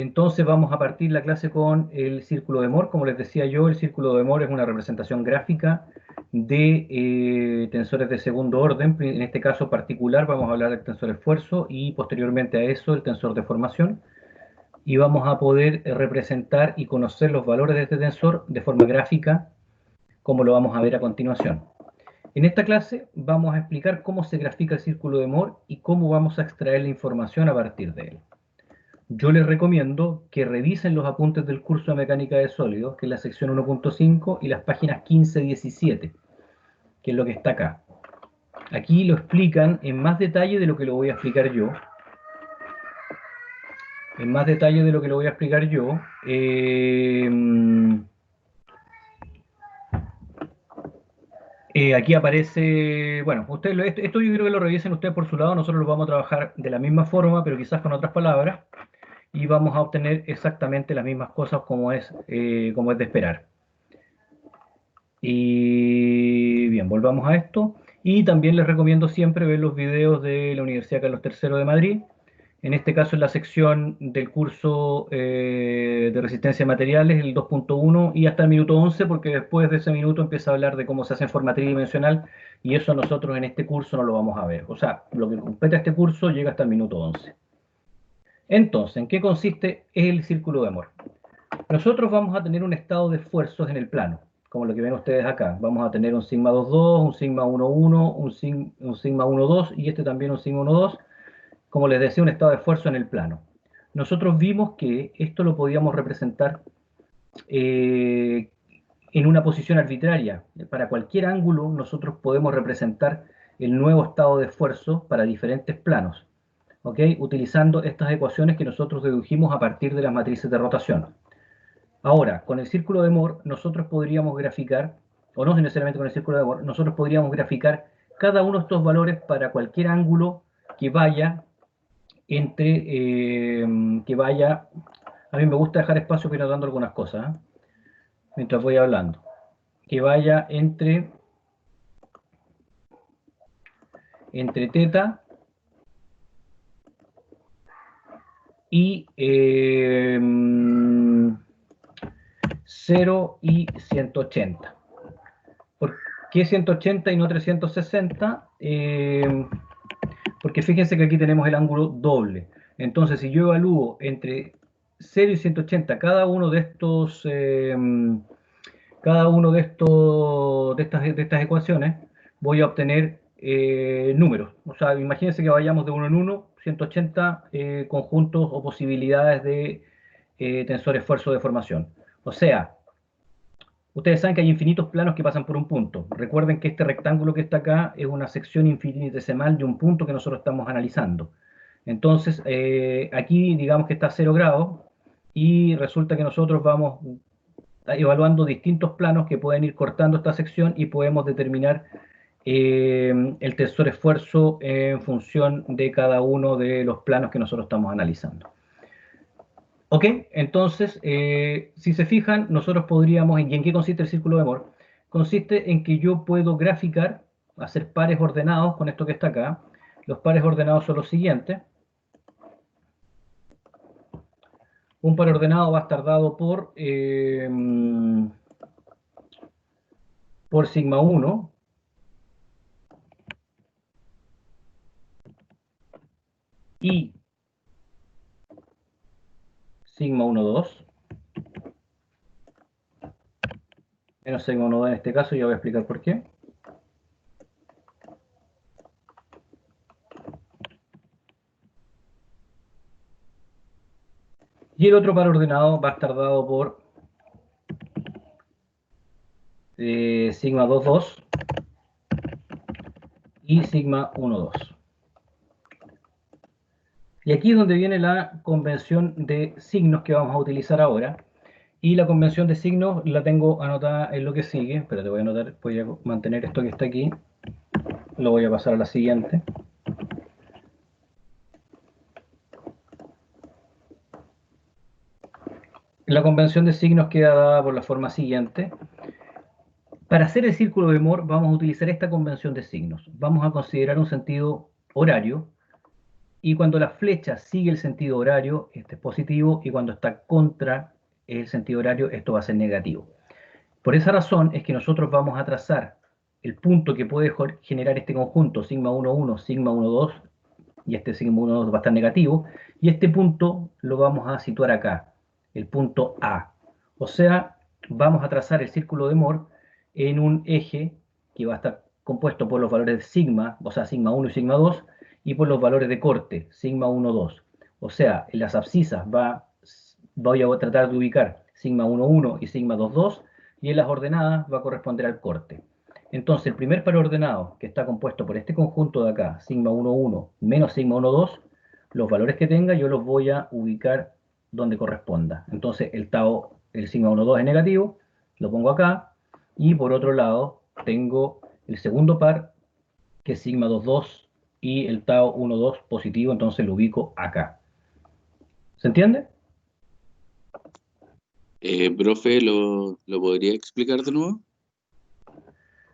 Entonces vamos a partir la clase con el círculo de Moore. Como les decía yo, el círculo de Moore es una representación gráfica de tensores de segundo orden. En este caso particular vamos a hablar del tensor esfuerzo y posteriormente a eso el tensor de formación. Y vamos a poder representar y conocer los valores de este tensor de forma gráfica, como lo vamos a ver a continuación. En esta clase vamos a explicar cómo se grafica el círculo de Moore y cómo vamos a extraer la información a partir de él. Yo les recomiendo que revisen los apuntes del curso de mecánica de sólidos, que es la sección 1.5 y las páginas 15-17, que es lo que está acá. Aquí lo explican en más detalle de lo que lo voy a explicar yo. En más detalle de lo que lo voy a explicar yo. Aquí aparece, bueno, ustedes, esto yo creo que lo revisen ustedes por su lado, nosotros lo vamos a trabajar de la misma forma, pero quizás con otras palabras, y vamos a obtener exactamente las mismas cosas como es de esperar. Y bien, volvamos a esto. Y también les recomiendo siempre ver los videos de la Universidad Carlos III de Madrid. En este caso, en la sección del curso de resistencia de materiales, el 2.1 y hasta el minuto 11, porque después de ese minuto empieza a hablar de cómo se hace en forma tridimensional, y eso nosotros en este curso no lo vamos a ver. O sea, lo que completa este curso llega hasta el minuto 11. Entonces, ¿en qué consiste el círculo de Moore? Nosotros vamos a tener un estado de esfuerzos en el plano, como lo que ven ustedes acá. Vamos a tener un sigma 2,2, un sigma 1,1, un sigma 1,2 y este también un sigma 1,2. Como les decía, un estado de esfuerzo en el plano. Nosotros vimos que esto lo podíamos representar en una posición arbitraria. Para cualquier ángulo nosotros podemos representar el nuevo estado de esfuerzo para diferentes planos, ¿ok? Utilizando estas ecuaciones que nosotros dedujimos a partir de las matrices de rotación. Ahora, con el círculo de Moore, nosotros podríamos graficar, o no necesariamente con el círculo de Moore, nosotros podríamos graficar cada uno de estos valores para cualquier ángulo que vaya a mí me gusta dejar espacio para ir dando algunas cosas, mientras voy hablando, que vaya entre teta y 0 y 180. ¿Por qué 180 y no 360? Porque fíjense que aquí tenemos el ángulo doble. Entonces, si yo evalúo entre 0 y 180 cada uno de estas ecuaciones, voy a obtener números. O sea, imagínense que vayamos de uno en uno, 180 conjuntos o posibilidades de tensor esfuerzo de formación. O sea, ustedes saben que hay infinitos planos que pasan por un punto. Recuerden que este rectángulo que está acá es una sección infinitesimal de un punto que nosotros estamos analizando. Entonces, aquí digamos que está a 0 grados y resulta que nosotros vamos evaluando distintos planos que pueden ir cortando esta sección y podemos determinar el tensor esfuerzo en función de cada uno de los planos que nosotros estamos analizando. Ok, entonces, si se fijan, nosotros podríamos, ¿y en qué consiste el círculo de Moore? Consiste en que yo puedo graficar, hacer pares ordenados con esto que está acá. Los pares ordenados son los siguientes. Un par ordenado va a estar dado por sigma 1 y sigma 1,2 menos sigma 1,2 en este caso, ya voy a explicar por qué. Y el otro par ordenado va a estar dado por sigma 2,2 y sigma 1,2. Y aquí es donde viene la convención de signos que vamos a utilizar ahora. Y la convención de signos la tengo anotada en lo que sigue. Espérate, voy a mantener esto que está aquí. Lo voy a pasar a la siguiente. La convención de signos queda dada por la forma siguiente. Para hacer el círculo de Moore vamos a utilizar esta convención de signos. Vamos a considerar un sentido horario Y cuando la flecha sigue el sentido horario, este es positivo, y cuando está contra el sentido horario, esto va a ser negativo. Por esa razón es que nosotros vamos a trazar el punto que puede generar este conjunto, sigma 1, 1, sigma 1, 2, y este sigma 1, 2 va a estar negativo, y este punto lo vamos a situar acá, el punto A. O sea, vamos a trazar el círculo de Moore en un eje que va a estar compuesto por los valores de sigma, o sea, sigma 1 y sigma 2, y por los valores de corte, sigma 1, 2. O sea, en las abscisas voy a tratar de ubicar sigma 1, 1 y sigma 2, 2, y en las ordenadas va a corresponder al corte. Entonces, el primer par ordenado, que está compuesto por este conjunto de acá, sigma 1, 1 menos sigma 1, 2, los valores que tenga yo los voy a ubicar donde corresponda. Entonces, el tau, el sigma 1, 2 es negativo, lo pongo acá, y por otro lado, tengo el segundo par, que es sigma 2, 2, y el tau 1, 2 positivo, entonces lo ubico acá. ¿Se entiende? Profe, ¿lo podría explicar de nuevo?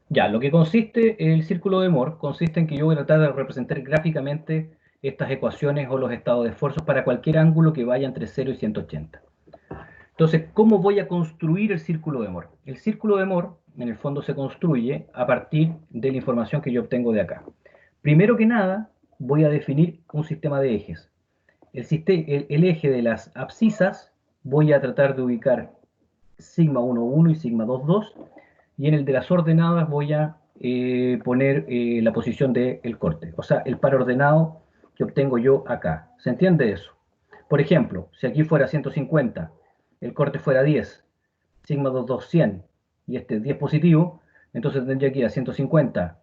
Ya, lo que consiste el círculo de Moore consiste en que yo voy a tratar de representar gráficamente estas ecuaciones o los estados de esfuerzos para cualquier ángulo que vaya entre 0 y 180. Entonces, ¿cómo voy a construir el círculo de Moore? El círculo de Moore, en el fondo, se construye a partir de la información que yo obtengo de acá. Primero que nada, voy a definir un sistema de ejes. El eje de las abscisas voy a tratar de ubicar sigma 1, 1 y sigma 2, 2, y en el de las ordenadas voy a poner la posición del corte, o sea, el par ordenado que obtengo yo acá. ¿Se entiende eso? Por ejemplo, si aquí fuera 150, el corte fuera 10, sigma 2, 2, 100, y este 10 positivo, entonces tendría que ir a 150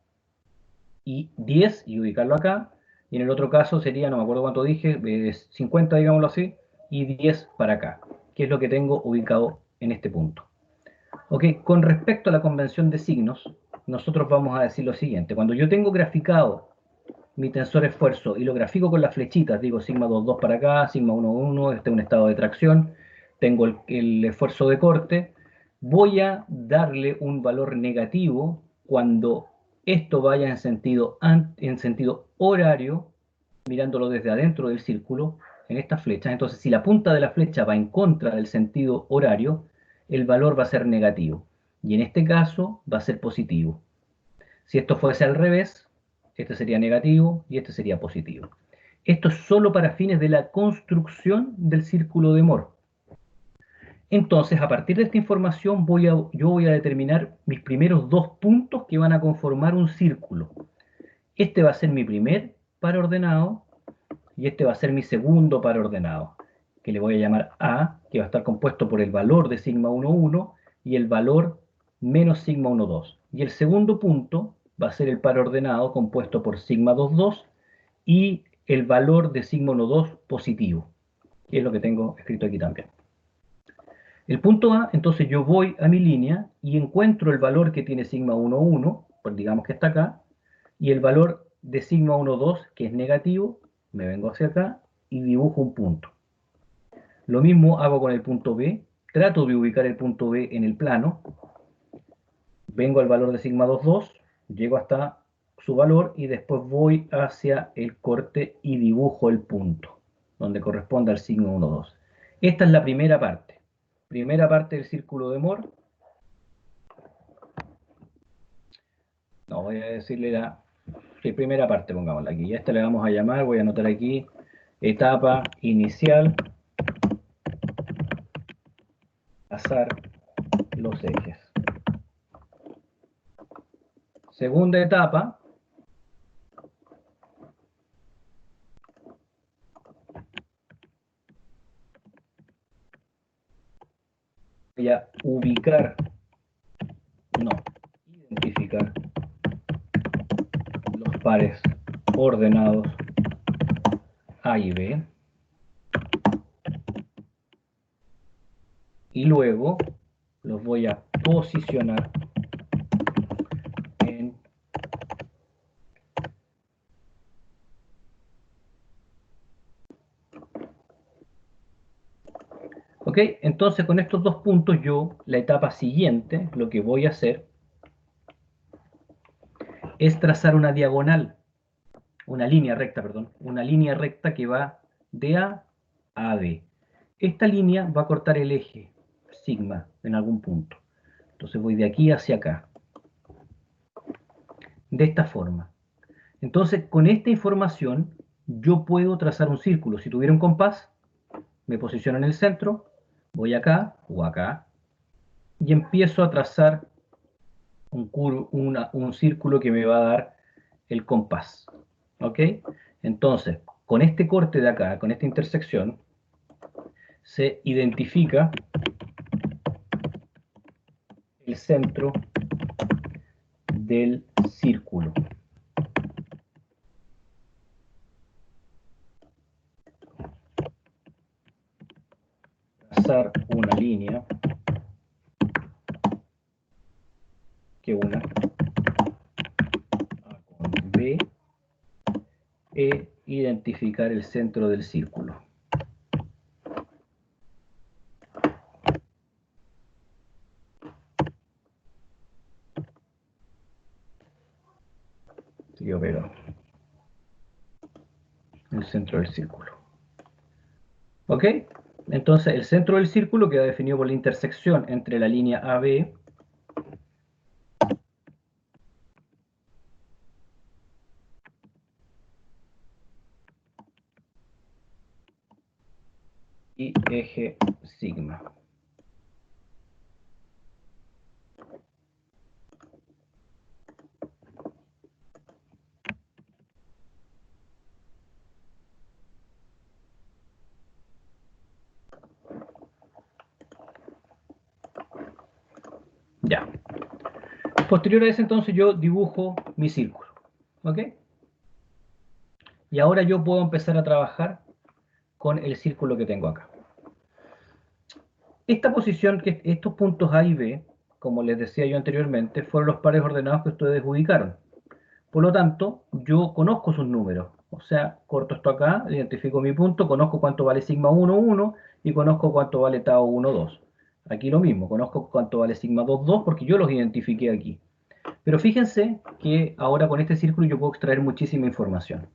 y 10 y ubicarlo acá, y en el otro caso sería, no me acuerdo cuánto dije, 50, digámoslo así, y 10 para acá, que es lo que tengo ubicado en este punto. Ok, con respecto a la convención de signos, nosotros vamos a decir lo siguiente. Cuando yo tengo graficado mi tensor esfuerzo y lo grafico con las flechitas, digo sigma 2, 2 para acá, sigma 1, 1, este es un estado de tracción, tengo el esfuerzo de corte, voy a darle un valor negativo cuando esto vaya en sentido horario, mirándolo desde adentro del círculo, en estas flechas. Entonces, si la punta de la flecha va en contra del sentido horario, el valor va a ser negativo. Y en este caso va a ser positivo. Si esto fuese al revés, este sería negativo y este sería positivo. Esto es solo para fines de la construcción del círculo de Moore. Entonces, a partir de esta información, yo voy a determinar mis primeros dos puntos que van a conformar un círculo. Este va a ser mi primer par ordenado y este va a ser mi segundo par ordenado, que le voy a llamar A, que va a estar compuesto por el valor de sigma 1, 1 y el valor menos sigma 1, 2. Y el segundo punto va a ser el par ordenado compuesto por sigma 2, 2 y el valor de sigma 1, 2 positivo, que es lo que tengo escrito aquí también. El punto A, entonces yo voy a mi línea y encuentro el valor que tiene sigma 1, 1, pues digamos que está acá, y el valor de sigma 1, 2, que es negativo, me vengo hacia acá y dibujo un punto. Lo mismo hago con el punto B, trato de ubicar el punto B en el plano, vengo al valor de sigma 2, 2, llego hasta su valor y después voy hacia el corte y dibujo el punto, donde corresponde al sigma 1, 2. Esta es la primera parte del círculo de Moore. No, voy a decirle la primera parte, pongámosla aquí. Y a esta le vamos a llamar, voy a anotar aquí, etapa inicial, trazar los ejes. Segunda etapa, voy a ubicar, no, identificar los pares ordenados A y B. Y luego los voy a posicionar en ok, entonces con estos dos puntos yo, la etapa siguiente, lo que voy a hacer es trazar una diagonal una línea recta, perdón, una línea recta que va de A a B. Esta línea va a cortar el eje sigma en algún punto. Entonces voy de aquí hacia acá, de esta forma. Entonces, con esta información, yo puedo trazar un círculo. Si tuviera un compás, me posiciono en el centro, voy acá o acá, y empiezo a trazar un círculo que me va a dar el compás. ¿Ok? Entonces, con este corte de acá, con esta intersección, se identifica el centro del círculo. Trazar una línea que una A con B e identificar el centro del círculo. Yo pego el centro del círculo. ¿Ok? Entonces el centro del círculo queda definido por la intersección entre la línea AB y eje sigma. Ya. Posterior a eso, entonces yo dibujo mi círculo. ¿Ok? Y ahora yo puedo empezar a trabajar con el círculo que tengo acá. Esta posición, estos puntos A y B, como les decía yo anteriormente, fueron los pares ordenados que ustedes ubicaron. Por lo tanto, yo conozco sus números. O sea, corto esto acá, identifico mi punto, conozco cuánto vale sigma 1, 1 y conozco cuánto vale tau 1, 2. Aquí lo mismo, conozco cuánto vale sigma 2, 2 porque yo los identifiqué aquí. Pero fíjense que ahora con este círculo yo puedo extraer muchísima información.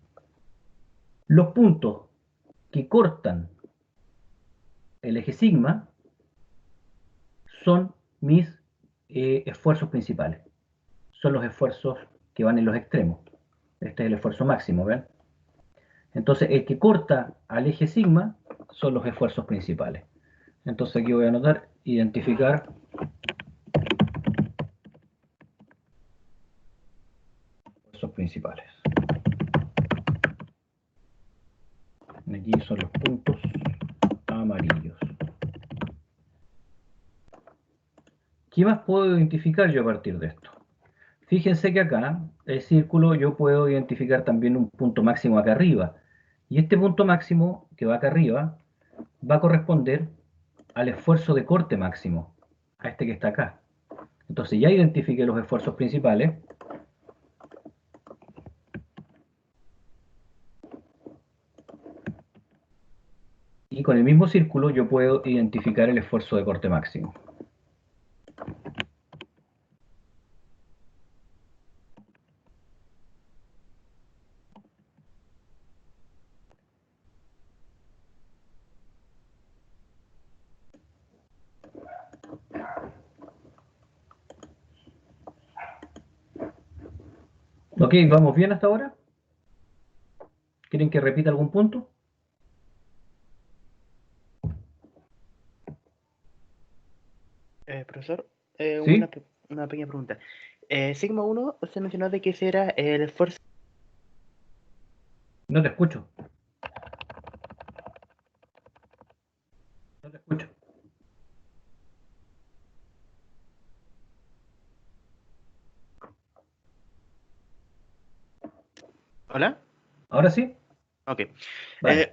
Los puntos que cortan el eje sigma son mis esfuerzos principales. Son los esfuerzos que van en los extremos. Este es el esfuerzo máximo, ¿ven? Entonces, el que corta al eje sigma son los esfuerzos principales. Entonces aquí voy a anotar, identificar esfuerzos principales. Aquí son los puntos amarillos. ¿Qué más puedo identificar yo a partir de esto? Fíjense que acá, el círculo, yo puedo identificar también un punto máximo acá arriba. Y este punto máximo que va acá arriba va a corresponder al esfuerzo de corte máximo, a este que está acá. Entonces ya identifiqué los esfuerzos principales. Y con el mismo círculo yo puedo identificar el esfuerzo de corte máximo. ¿Ok? ¿Vamos bien hasta ahora? ¿Quieren que repita algún punto? Profesor, ¿Sí? una pequeña pregunta. Sigma 1, usted mencionó de que ese era el esfuerzo. No te escucho. No te escucho. ¿Hola? ¿Ahora sí? Ok. Vale.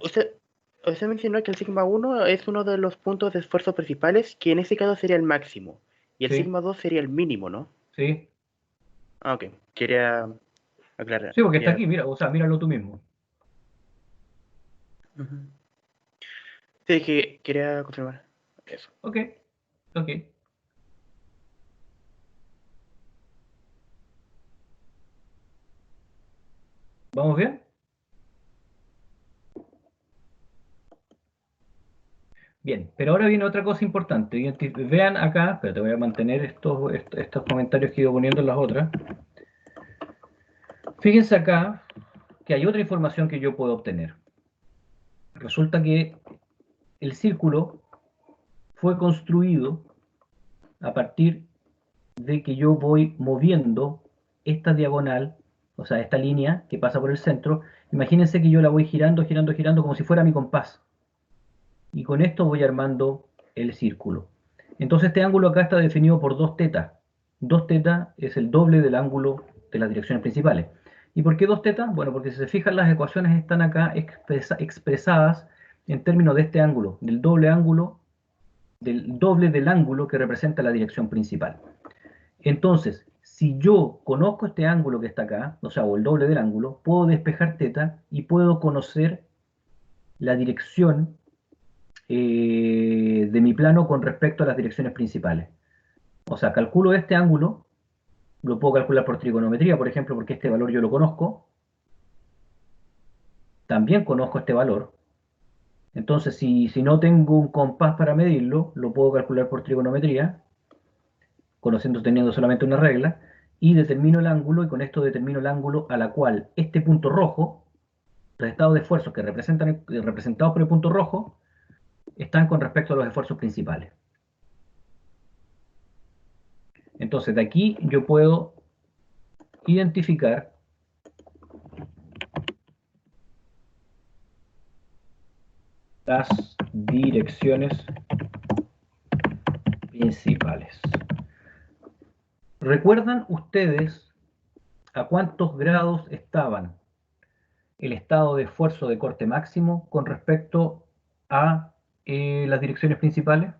Usted mencionó que el sigma 1 es uno de los puntos de esfuerzo principales, que en este caso sería el máximo. Y el Sí, sigma 2 sería el mínimo, ¿no? sí. Ok. Quería aclarar. Sí, porque está aquí, mira, o sea, míralo tú mismo. Ujú. Sí, que quería confirmar eso. Ok, ok. ¿Vamos bien? Bien, pero ahora viene otra cosa importante. Vean acá, pero te voy a mantener estos comentarios que he ido poniendo en las otras. Fíjense acá que hay otra información que yo puedo obtener. Resulta que el círculo fue construido a partir de que yo voy moviendo esta diagonal, o sea, esta línea que pasa por el centro. Imagínense que yo la voy girando, girando, girando como si fuera mi compás. Y con esto voy armando el círculo. Entonces este ángulo acá está definido por 2θ. 2θ es el doble del ángulo de las direcciones principales. ¿Y por qué 2θ? Bueno, porque si se fijan las ecuaciones están acá expresadas en términos de este ángulo, del doble del ángulo que representa la dirección principal. Entonces, si yo conozco este ángulo que está acá, o sea, o el doble del ángulo, puedo despejar θ y puedo conocer la dirección de mi plano con respecto a las direcciones principales. O sea, calculo este ángulo, lo puedo calcular por trigonometría, por ejemplo, porque este valor yo lo conozco. También conozco este valor. Entonces, si no tengo un compás para medirlo, lo puedo calcular por trigonometría, teniendo solamente una regla, y determino el ángulo, y con esto determino el ángulo a la cual este punto rojo, los estados de esfuerzo que representados por el punto rojo, están con respecto a los esfuerzos principales. Entonces, de aquí yo puedo identificar las direcciones principales. ¿Recuerdan ustedes a cuántos grados estaban el estado de esfuerzo de corte máximo con respecto a las direcciones principales?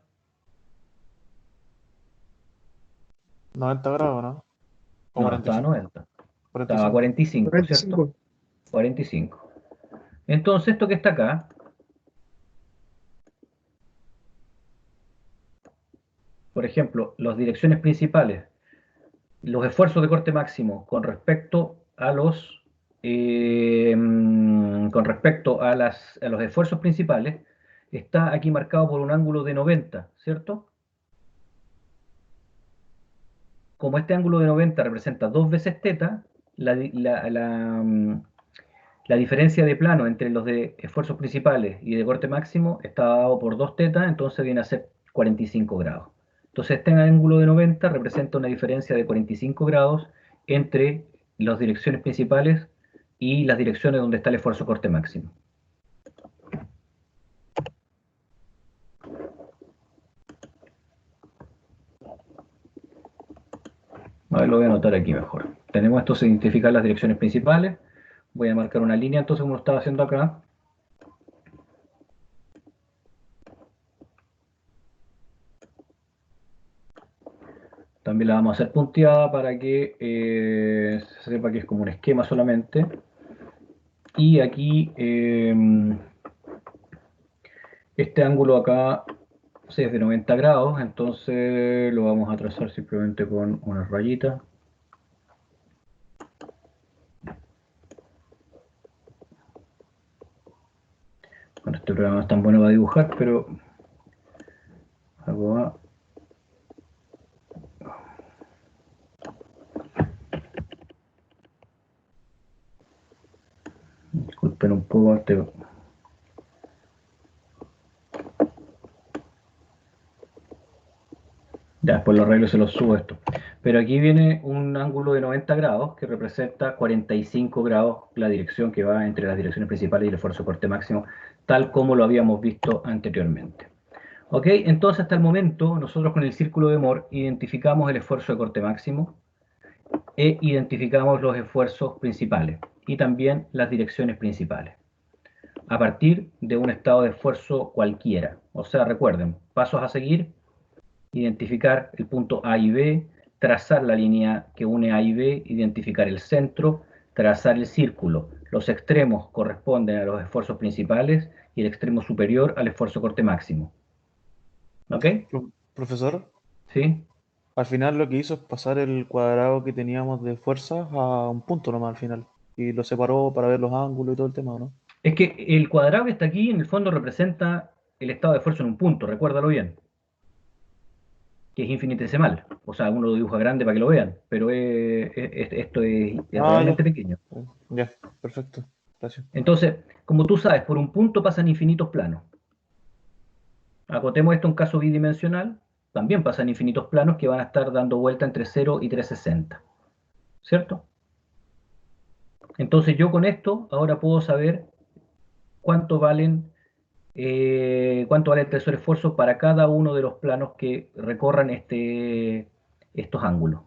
90 grados, ¿no? O No, estaba 45. 90. Estaba a 45. 45, ¿cierto? 45. 45. Entonces, esto que está acá, por ejemplo, las direcciones principales, los esfuerzos de corte máximo con respecto a los a los esfuerzos principales, está aquí marcado por un ángulo de 90, ¿cierto? Como este ángulo de 90 representa 2 veces θ, la diferencia de plano entre los de esfuerzos principales y de corte máximo está dado por 2θ, entonces viene a ser 45 grados. Entonces este ángulo de 90 representa una diferencia de 45 grados entre las direcciones principales y las direcciones donde está el esfuerzo corte máximo. A ver, lo voy a anotar aquí mejor. Tenemos esto, se identifican las direcciones principales. Voy a marcar una línea entonces como lo estaba haciendo acá. También la vamos a hacer punteada para que se sepa que es como un esquema solamente. Y aquí este ángulo acá es de 90 grados, entonces lo vamos a trazar simplemente con una rayita. Bueno, este programa no es tan bueno para dibujar, pero algo va. Disculpen un poco este. Ya, después lo arreglo y se lo subo esto. Pero aquí viene un ángulo de 90 grados que representa 45 grados la dirección que va entre las direcciones principales y el esfuerzo corte máximo, tal como lo habíamos visto anteriormente. Ok, entonces hasta el momento nosotros con el círculo de Moore identificamos el esfuerzo de corte máximo e identificamos los esfuerzos principales y también las direcciones principales a partir de un estado de esfuerzo cualquiera. O sea, recuerden, pasos a seguir: identificar el punto A y B, trazar la línea que une A y B, identificar el centro, trazar el círculo. Los extremos corresponden a los esfuerzos principales y el extremo superior al esfuerzo corte máximo. ¿Ok? Profesor, ¿Sí? al final lo que hizo es pasar el cuadrado que teníamos de fuerzas a un punto nomás al final. Y lo separó para ver los ángulos y todo el tema, ¿no? Es que el cuadrado que está aquí en el fondo representa el estado de esfuerzo en un punto, recuérdalo bien, que es infinitesimal. O sea, uno lo dibuja grande para que lo vean, pero esto es realmente pequeño. Ya, perfecto. Gracias. Entonces, como tú sabes, por un punto pasan infinitos planos. Acotemos esto a un caso bidimensional, también pasan infinitos planos que van a estar dando vuelta entre 0 y 360. ¿Cierto? Entonces yo con esto ahora puedo saber cuánto valen, cuánto vale el tensor esfuerzo para cada uno de los planos que recorran estos ángulos.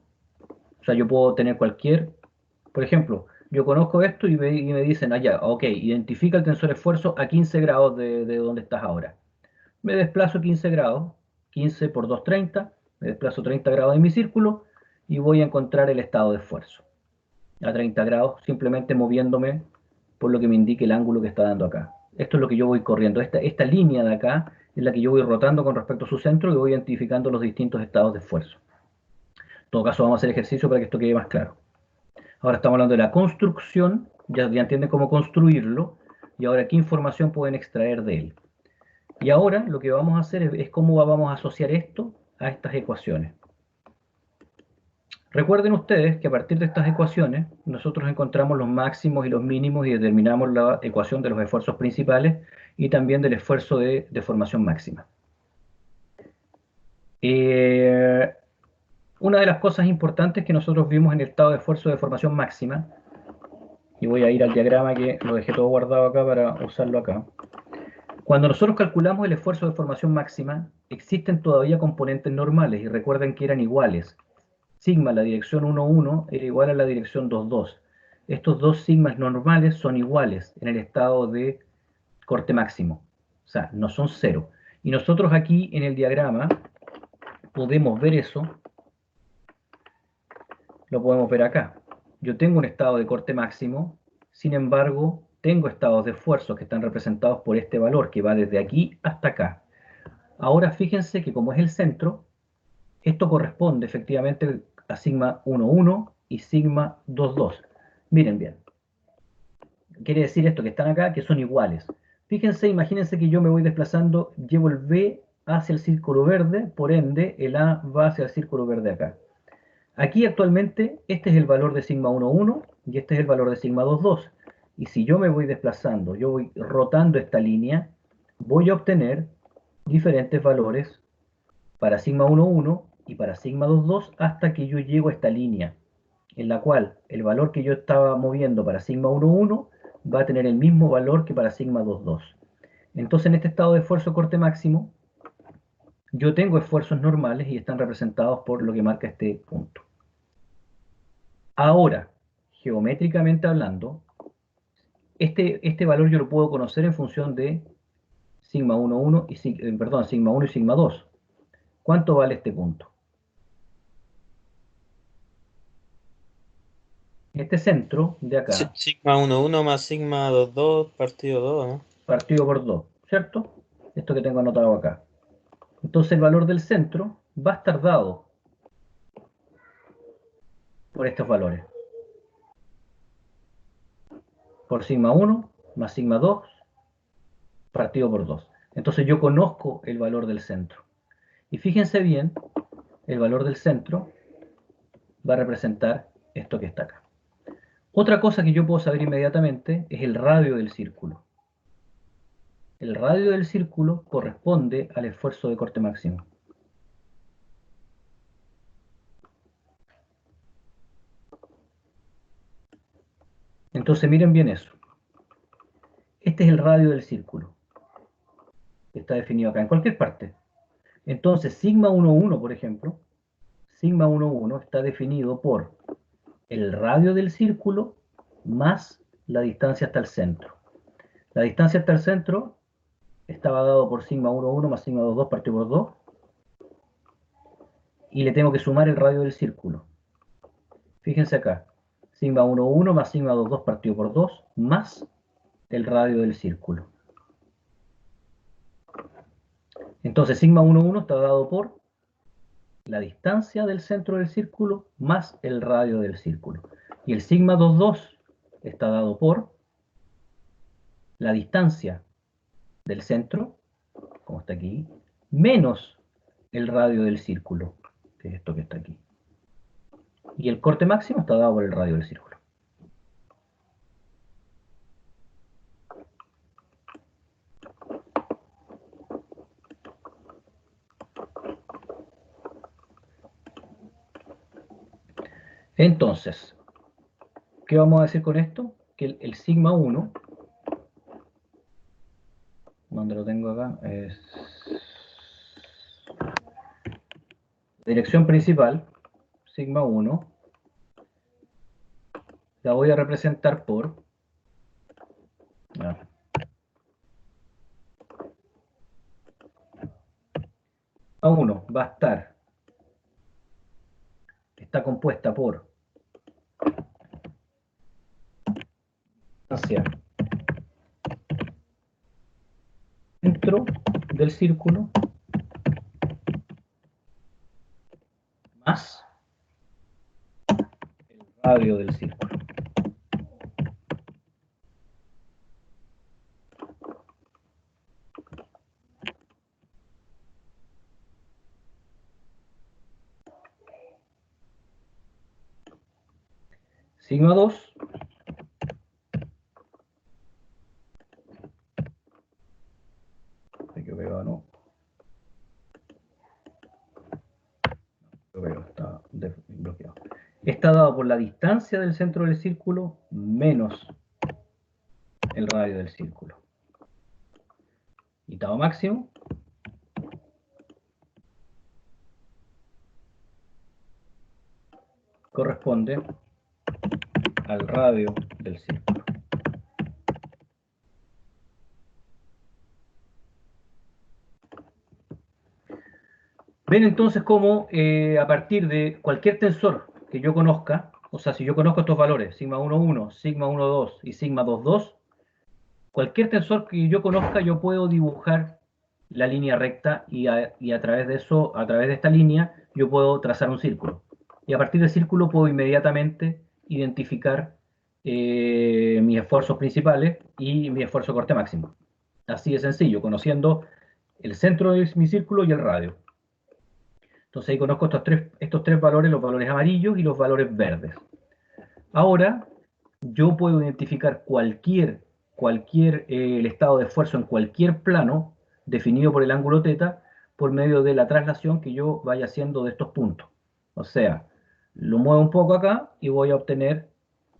O sea, yo puedo tener por ejemplo, yo conozco esto y me dicen, allá, ok, identifica el tensor esfuerzo a 15 grados de donde estás ahora. Me desplazo 15 grados, 15 por 2, 30, me desplazo 30 grados en mi círculo y voy a encontrar el estado de esfuerzo a 30 grados, simplemente moviéndome por lo que me indique el ángulo que está dando acá. Esto es lo que yo voy corriendo. Esta línea de acá es la que yo voy rotando con respecto a su centro y voy identificando los distintos estados de esfuerzo. En todo caso, vamos a hacer ejercicio para que esto quede más claro. Ahora estamos hablando de la construcción, ya entienden cómo construirlo, y ahora qué información pueden extraer de él. Y ahora lo que vamos a hacer es cómo vamos a asociar esto a estas ecuaciones. Recuerden ustedes que a partir de estas ecuaciones nosotros encontramos los máximos y los mínimos y determinamos la ecuación de los esfuerzos principales y también del esfuerzo de deformación máxima. Una de las cosas importantes que nosotros vimos en el estado de esfuerzo de deformación máxima, y voy a ir al diagrama que lo dejé todo guardado acá para usarlo acá. Cuando nosotros calculamos el esfuerzo de deformación máxima, existen todavía componentes normales y recuerden que eran iguales. Sigma, la dirección 1,1, era igual a la dirección 2,2. Estos dos sigmas normales son iguales en el estado de corte máximo. O sea, no son cero. Y nosotros aquí en el diagrama podemos ver eso. Lo podemos ver acá. Yo tengo un estado de corte máximo, sin embargo, tengo estados de esfuerzo que están representados por este valor que va desde aquí hasta acá. Ahora fíjense que como es el centro, esto corresponde efectivamente a sigma 1,1 y sigma 2,2. Miren bien. Quiere decir esto que están acá, que son iguales. Fíjense, imagínense que yo me voy desplazando, llevo el B hacia el círculo verde, por ende el A va hacia el círculo verde acá. Aquí actualmente este es el valor de sigma 1,1 y este es el valor de sigma 2,2. Y si yo me voy desplazando, yo voy rotando esta línea, voy a obtener diferentes valores para sigma 1,1 y para sigma 2,2 hasta que yo llego a esta línea, en la cual el valor que yo estaba moviendo para sigma 1,1 va a tener el mismo valor que para sigma 2,2. Entonces en este estado de esfuerzo corte máximo, yo tengo esfuerzos normales y están representados por lo que marca este punto. Ahora, geométricamente hablando, este valor yo lo puedo conocer en función de sigma 1,1 y sigma 1 y sigma 2. ¿Cuánto vale este punto? Este centro de acá, Sigma 1,1 más sigma 2,2 partido 2, ¿no? partido por 2, ¿cierto? Esto que tengo anotado acá. Entonces el valor del centro va a estar dado por estos valores. Por sigma 1 más sigma 2 partido por 2. Entonces yo conozco el valor del centro. Y fíjense bien, el valor del centro va a representar esto que está acá. Otra cosa que yo puedo saber inmediatamente es el radio del círculo. El radio del círculo corresponde al esfuerzo de corte máximo. Entonces miren bien eso. Este es el radio del círculo. Está definido acá, en cualquier parte. Entonces sigma 1,1, por ejemplo, sigma 1,1 está definido por el radio del círculo más la distancia hasta el centro. La distancia hasta el centro estaba dado por sigma 1,1 más sigma 2,2 partido por 2. Y le tengo que sumar el radio del círculo. Fíjense acá. Sigma 1,1 más sigma 2,2 partido por 2 más el radio del círculo. Entonces sigma 1,1 está dado por la distancia del centro del círculo más el radio del círculo. Y el sigma 2,2 está dado por la distancia del centro como está aquí, menos el radio del círculo, que es esto que está aquí. Y el corte máximo está dado por el radio del círculo. Entonces, ¿qué vamos a decir con esto? Que el sigma 1, donde lo tengo acá, es dirección principal, sigma 1, la voy a representar por A1 va a estar, está compuesta por hacia dentro del círculo más el radio del círculo. Sigma 2 que pegado, no. Está bloqueado. Está dado por la distancia del centro del círculo menos el radio del círculo. Y tau máximo corresponde al radio del círculo. Ven entonces cómo a partir de cualquier tensor que yo conozca, o sea, si yo conozco estos valores, sigma 1,1, sigma 1,2 y sigma 2,2, cualquier tensor que yo conozca, yo puedo dibujar la línea recta y a través de eso, a través de esta línea, yo puedo trazar un círculo. Y a partir del círculo puedo inmediatamente identificar mis esfuerzos principales y mi esfuerzo de corte máximo. Así de sencillo, conociendo el centro de mi círculo y el radio. Entonces ahí conozco estos tres valores, los valores amarillos y los valores verdes. Ahora, yo puedo identificar el estado de esfuerzo en cualquier plano definido por el ángulo θ por medio de la traslación que yo vaya haciendo de estos puntos. O sea, lo muevo un poco acá y voy a obtener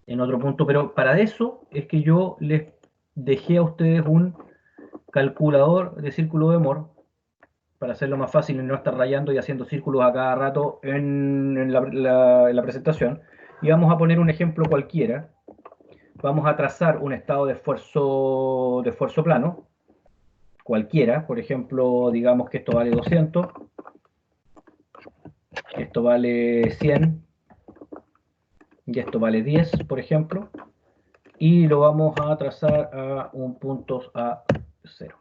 en otro punto, pero para eso es que yo les dejé a ustedes un calculador de círculo de Moore para hacerlo más fácil y no estar rayando y haciendo círculos a cada rato en la presentación. Y vamos a poner un ejemplo cualquiera. Vamos a trazar un estado de esfuerzo plano, cualquiera. Por ejemplo, digamos que esto vale 200, esto vale 100, y esto vale 10, por ejemplo. Y lo vamos a trazar a un punto a 0.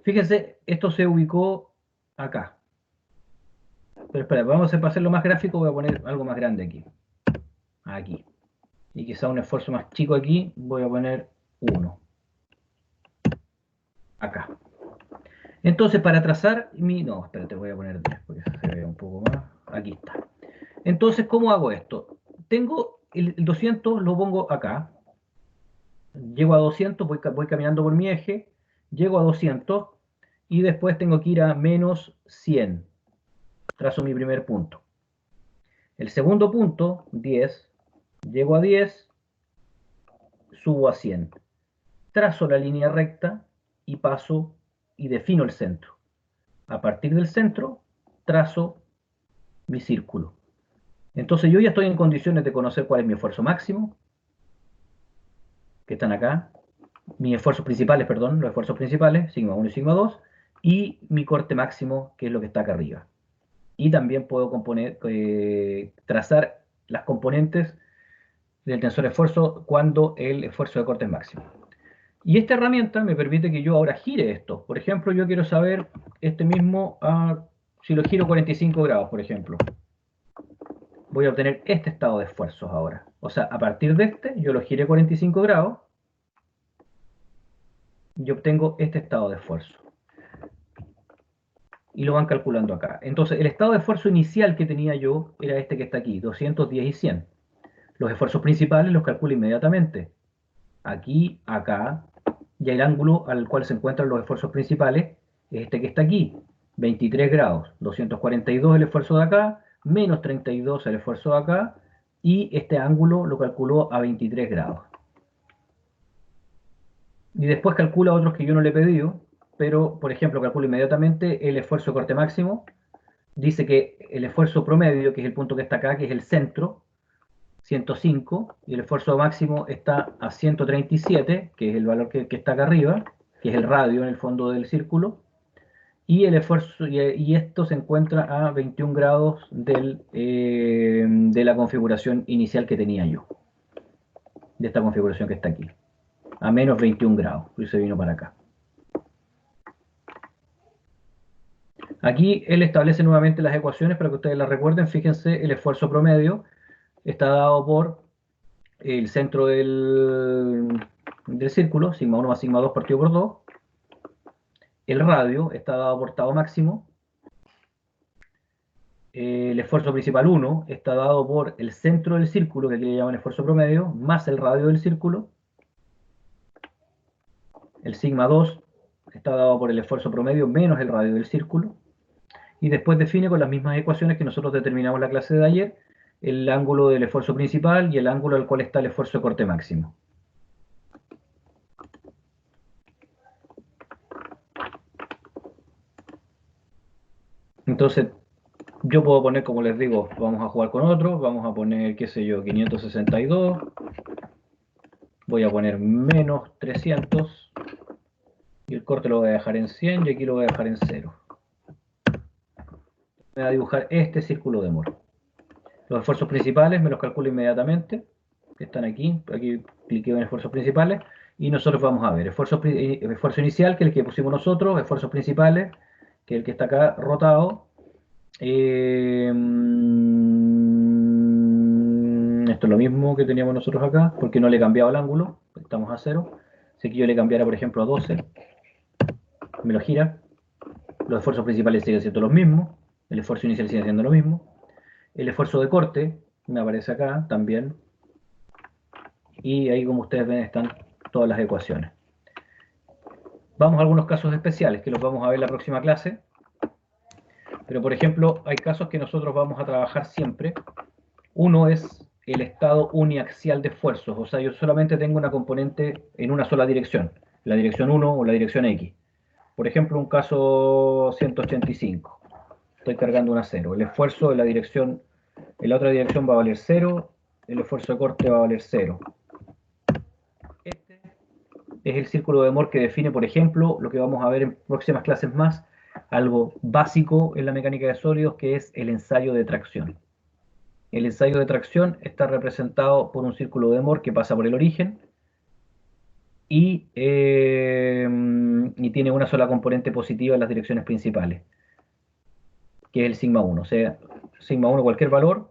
Fíjense, esto se ubicó acá. Pero espera, para hacerlo más gráfico voy a poner algo más grande aquí. Aquí. Y quizá un esfuerzo más chico aquí, voy a poner 1. Acá. Entonces, para trazar no, espérate, voy a poner 10, porque se ve un poco más. Aquí está. Entonces, ¿cómo hago esto? Tengo el 200, lo pongo acá. Llego a 200, voy caminando por mi eje. Llego a 200 y después tengo que ir a menos 100. Trazo mi primer punto. El segundo punto, 10. Llego a 10, subo a 100. Trazo la línea recta y paso y defino el centro. A partir del centro, trazo mi círculo. Entonces yo ya estoy en condiciones de conocer cuál es mi esfuerzo máximo, que están acá, mis esfuerzos principales, perdón, los esfuerzos principales, sigma 1 y sigma 2, y mi corte máximo, que es lo que está acá arriba. Y también puedo trazar las componentes del tensor esfuerzo cuando el esfuerzo de corte es máximo. Y esta herramienta me permite que yo ahora gire esto. Por ejemplo, yo quiero saber este mismo, si lo giro 45 grados, por ejemplo. Voy a obtener este estado de esfuerzos ahora. O sea, a partir de yo lo giré 45 grados y obtengo este estado de esfuerzo. y lo van calculando acá. Entonces, el estado de esfuerzo inicial que tenía yo era este que está aquí, 210 y 100. Los esfuerzos principales los calculo inmediatamente. Aquí, acá, y el ángulo al cual se encuentran los esfuerzos principales es este que está aquí, 23 grados, 242 el esfuerzo de acá, menos 32 el esfuerzo de acá, y este ángulo lo calculó a 23 grados. Y después calcula otros que yo no le he pedido, pero por ejemplo calculo inmediatamente el esfuerzo de corte máximo. Dice que el esfuerzo promedio, que es el punto que está acá, que es el centro, 105, y el esfuerzo máximo está a 137, que es el valor que está acá arriba, que es el radio en el fondo del círculo, y el esfuerzo, y esto se encuentra a 21 grados de la configuración inicial que tenía yo, de esta configuración que está aquí, a menos 21 grados, y se vino para acá. Aquí él establece nuevamente las ecuaciones para que ustedes las recuerden. Fíjense, el esfuerzo promedio está dado por el centro del círculo, sigma 1 más sigma 2 partido por 2. El radio está dado por tau máximo. El esfuerzo principal 1 está dado por el centro del círculo, que aquí le llaman esfuerzo promedio, más el radio del círculo. El sigma 2 está dado por el esfuerzo promedio menos el radio del círculo. Y después define con las mismas ecuaciones que nosotros determinamos en la clase de ayer, el ángulo del esfuerzo principal y el ángulo al cual está el esfuerzo de corte máximo. Entonces, yo puedo poner, como les digo, vamos a jugar con otro, vamos a poner, qué sé yo, 562, voy a poner menos 300, y el corte lo voy a dejar en 100, y aquí lo voy a dejar en 0. Voy a dibujar este círculo de Moore. Los esfuerzos principales me los calculo inmediatamente, que están aquí cliqueo en esfuerzos principales, y nosotros vamos a ver esfuerzo inicial, que es el que pusimos nosotros, esfuerzos principales, que es el que está acá rotado. Esto es lo mismo que teníamos nosotros acá, porque no le he cambiado el ángulo, estamos a 0. Si aquí yo le cambiara, por ejemplo, a 12, me lo gira. Los esfuerzos principales siguen siendo los mismos, el esfuerzo inicial sigue siendo lo mismo. El esfuerzo de corte me aparece acá también. Y ahí, como ustedes ven, están todas las ecuaciones. Vamos a algunos casos especiales que los vamos a ver en la próxima clase. Pero, por ejemplo, hay casos que nosotros vamos a trabajar siempre. Uno es el estado uniaxial de esfuerzos. O sea, yo solamente tengo una componente en una sola dirección, la dirección 1 o la dirección X. Por ejemplo, un caso 185. Estoy cargando una 0. El esfuerzo de la dirección, en la otra dirección va a valer 0. El esfuerzo de corte va a valer 0. Este es el círculo de Moore que define, por ejemplo, lo que vamos a ver en próximas clases más, algo básico en la mecánica de sólidos, que es el ensayo de tracción. El ensayo de tracción está representado por un círculo de Moore que pasa por el origen y tiene una sola componente positiva en las direcciones principales, que es el sigma 1. O sea, sigma 1 cualquier valor,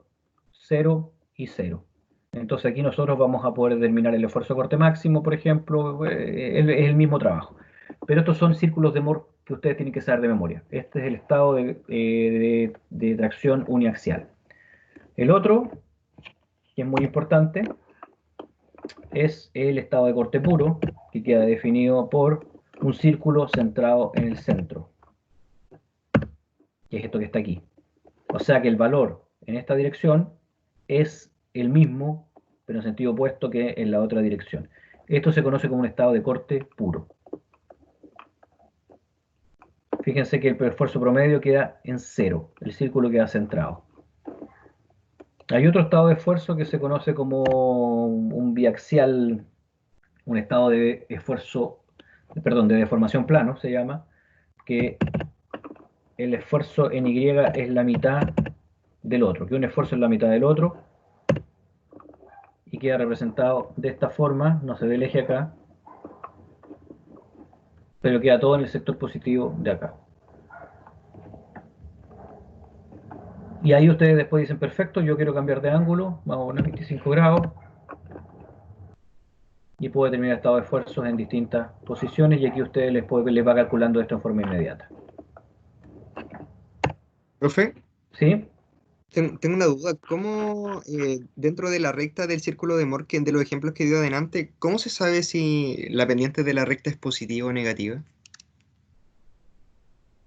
0 y 0. Entonces aquí nosotros vamos a poder determinar el esfuerzo de corte máximo, por ejemplo, es el mismo trabajo. Pero estos son círculos de Moore que ustedes tienen que saber de memoria. Este es el estado de tracción uniaxial. El otro, que es muy importante, es el estado de corte puro, que queda definido por un círculo centrado en el centro, que es esto que está aquí. O sea que el valor en esta dirección es el mismo, pero en sentido opuesto que en la otra dirección. Esto se conoce como un estado de corte puro. Fíjense que el esfuerzo promedio queda en 0, el círculo queda centrado. Hay otro estado de esfuerzo que se conoce como un biaxial, un estado de esfuerzo, perdón, de deformación plano se llama, que el esfuerzo en Y es la mitad del otro, que un esfuerzo es la mitad del otro, y queda representado de esta forma, no se ve el eje acá, pero queda todo en el sector positivo de acá. Y ahí ustedes después dicen, perfecto, yo quiero cambiar de ángulo, vamos a poner 25 grados, y puedo determinar estado de esfuerzos en distintas posiciones, y aquí ustedes les va calculando esto en forma inmediata. Profe, ¿Sí? tengo una duda. ¿Cómo, dentro de la recta del círculo de Morken, de los ejemplos que dio adelante, cómo se sabe si la pendiente de la recta es positiva o negativa?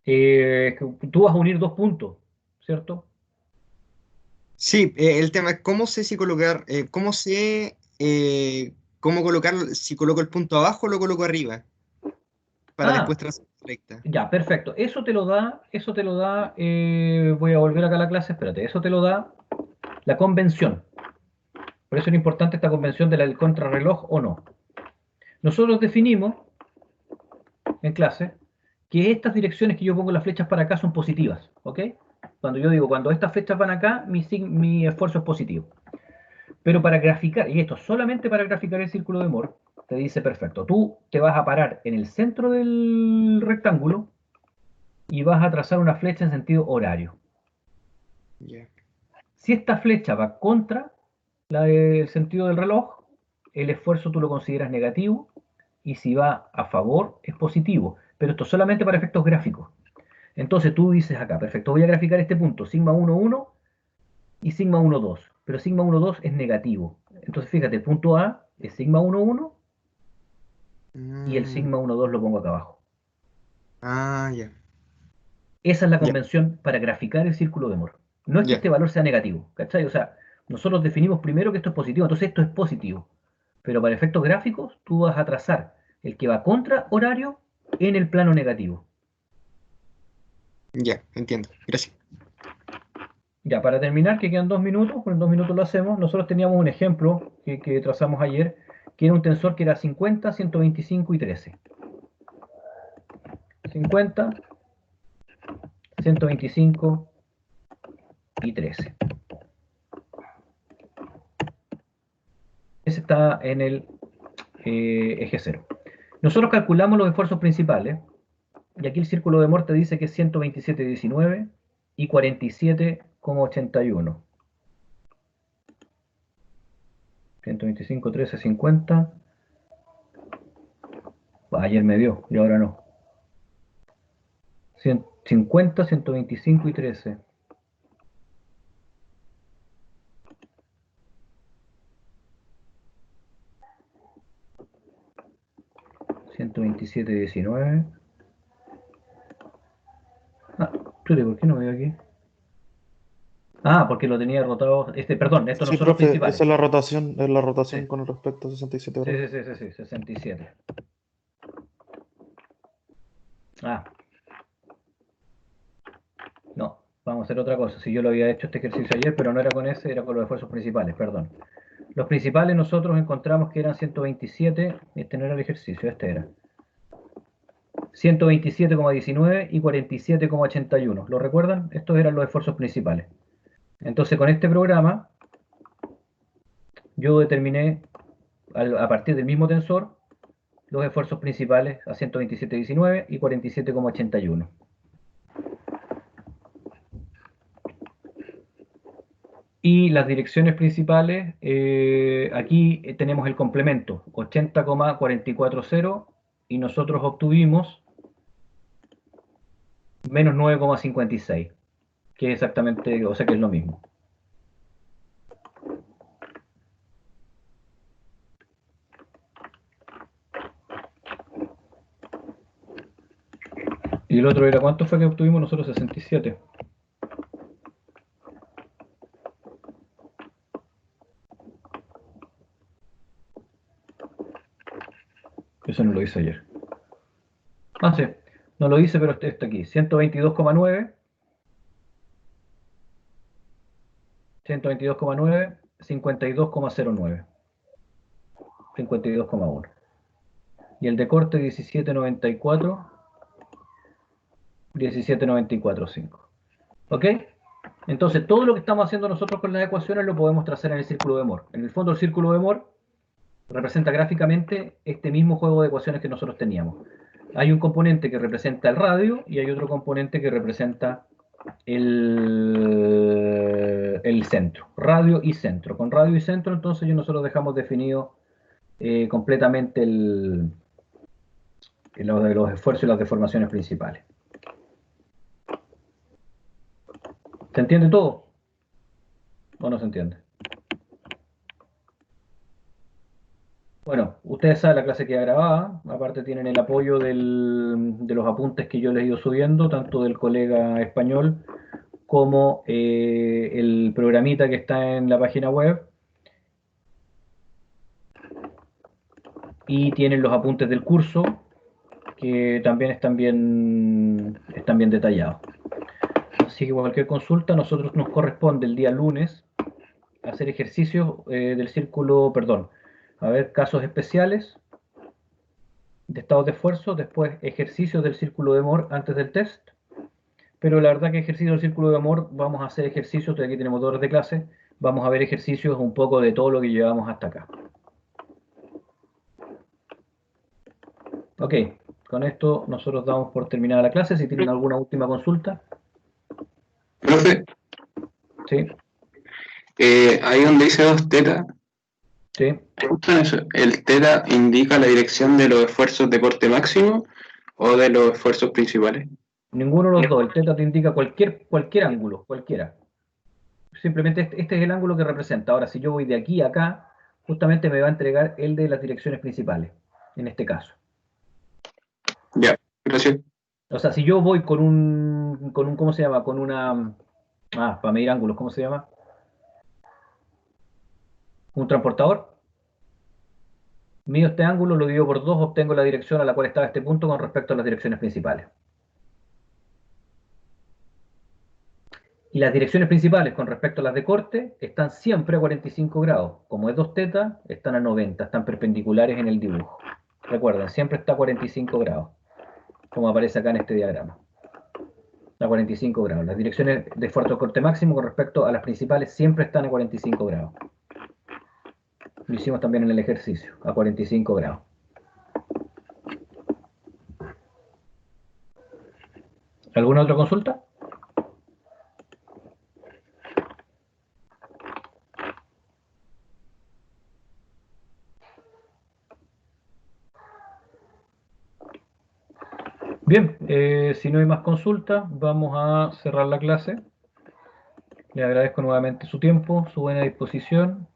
Que tú vas a unir dos puntos, ¿cierto? Sí, el tema es cómo sé si colocar, cómo sé cómo colocar, si coloco el punto abajo o lo coloco arriba, para después Ah, trazar la recta. ya, perfecto. Eso te lo da, voy a volver acá a la clase, espérate, eso te lo da la convención. Por eso es importante esta convención del contrarreloj o no. Nosotros definimos en clase que estas direcciones que yo pongo las flechas para acá son positivas, ¿ok? Cuando yo digo, cuando estas flechas van acá, mi esfuerzo es positivo. Pero para graficar, y esto solamente para graficar el círculo de Moore, te dice, perfecto, tú te vas a parar en el centro del rectángulo y vas a trazar una flecha en sentido horario. Ya. Si esta flecha va contra el sentido del reloj, el esfuerzo tú lo consideras negativo, y si va a favor es positivo. Pero esto solamente para efectos gráficos. Entonces tú dices acá, perfecto, voy a graficar este punto, sigma 1, 1 y sigma 1, 2. Pero sigma 1, 2 es negativo. Entonces fíjate, el punto A es sigma 1, 1 y el Mm, sigma 1, 2 lo pongo acá abajo. ya, Esa es la ya, convención para graficar el círculo de Moore. No es que ya, este valor sea negativo, ¿cachai? O sea, nosotros definimos primero que esto es positivo, entonces esto es positivo. Pero para efectos gráficos, tú vas a trazar el que va contra horario en el plano negativo. ya, entiendo. Gracias. Ya, para terminar, que quedan 2 minutos, pues en 2 minutos lo hacemos. Nosotros teníamos un ejemplo que trazamos ayer, que era un tensor que era 50, 125 y 13. 50, 125 y 13. Ese está en el eje 0. Nosotros calculamos los esfuerzos principales, y aquí el círculo de Moore dice que es 127,19 y 47,81. 125, 13, 50. Ayer me dio, y ahora no. 50, 125 y 13. 127, 19. Ah, espere, ¿por qué no veo aquí? Ah, porque lo tenía rotado. Perdón, estos no Sí, son los profe, principales. esa es la rotación Sí, con respecto a 67 sí, grados. sí, sí, sí, 67. Ah, no, vamos a hacer otra cosa. Si yo lo había hecho este ejercicio ayer, pero no era con ese, era con los esfuerzos principales, perdón. Los principales nosotros encontramos que eran 127, este no era el ejercicio, este era. 127,19 y 47,81. ¿Lo recuerdan? Estos eran los esfuerzos principales. Entonces con este programa yo determiné a partir del mismo tensor los esfuerzos principales a 127,19 y 47,81. Y las direcciones principales, aquí tenemos el complemento, 80,440, y nosotros obtuvimos menos 9,56, que es exactamente, o sea que es lo mismo. Y el otro era, ¿cuánto fue que obtuvimos nosotros? 67. Eso no lo hice ayer. Ah, sí, no lo hice, pero está aquí. 122,9, 122,9, 52,09, 52,1. Y el de corte 17,94, 17,94,5. ¿Ok? Entonces, todo lo que estamos haciendo nosotros con las ecuaciones lo podemos trazar en el círculo de Moore. En el fondo, el círculo de Moore representa gráficamente este mismo juego de ecuaciones que nosotros teníamos. Hay un componente que representa el radio y hay otro componente que representa el centro. Radio y centro. Con radio y centro, entonces, nosotros dejamos definido completamente los esfuerzos y las deformaciones principales. ¿Se entiende todo? ¿O no se entiende? Bueno, ustedes saben la clase queda grabada, aparte tienen el apoyo de los apuntes que yo les he ido subiendo, tanto del colega español como el programita que está en la página web, y tienen los apuntes del curso que también están bien detallados. Así que cualquier consulta, nosotros nos corresponde el día lunes hacer ejercicios del círculo, perdón, a ver, casos especiales de estados de esfuerzo, después ejercicios del círculo de Moore antes del test. Pero la verdad que ejercicio del círculo de amor, vamos a hacer ejercicios, aquí tenemos 2 horas de clase, vamos a ver ejercicios un poco de todo lo que llevamos hasta acá. Ok, con esto nosotros damos por terminada la clase. Si tienen alguna última consulta. Profe, Sí, ahí donde dice 2 teta, sí. justo eso, ¿el teta indica la dirección de los esfuerzos de corte máximo o de los esfuerzos principales? Ninguno de los dos. El teta te indica cualquier ángulo, cualquiera. Simplemente este es el ángulo que representa. Ahora, si yo voy de aquí a acá, justamente me va a entregar el de las direcciones principales, en este caso. Ya, gracias. O sea, si yo voy con un ¿cómo se llama? Con una... para medir ángulos, ¿cómo se llama? Un transportador. Mido este ángulo, lo divido por 2, obtengo la dirección a la cual estaba este punto con respecto a las direcciones principales. Y las direcciones principales con respecto a las de corte están siempre a 45 grados. Como es 2 teta, están a 90, están perpendiculares en el dibujo. Recuerden, siempre está a 45 grados, como aparece acá en este diagrama. A 45 grados. Las direcciones de esfuerzo de corte máximo con respecto a las principales siempre están a 45 grados. Lo hicimos también en el ejercicio, a 45 grados. ¿Alguna otra consulta? Bien, si no hay más consultas, vamos a cerrar la clase. Les agradezco nuevamente su tiempo, su buena disposición.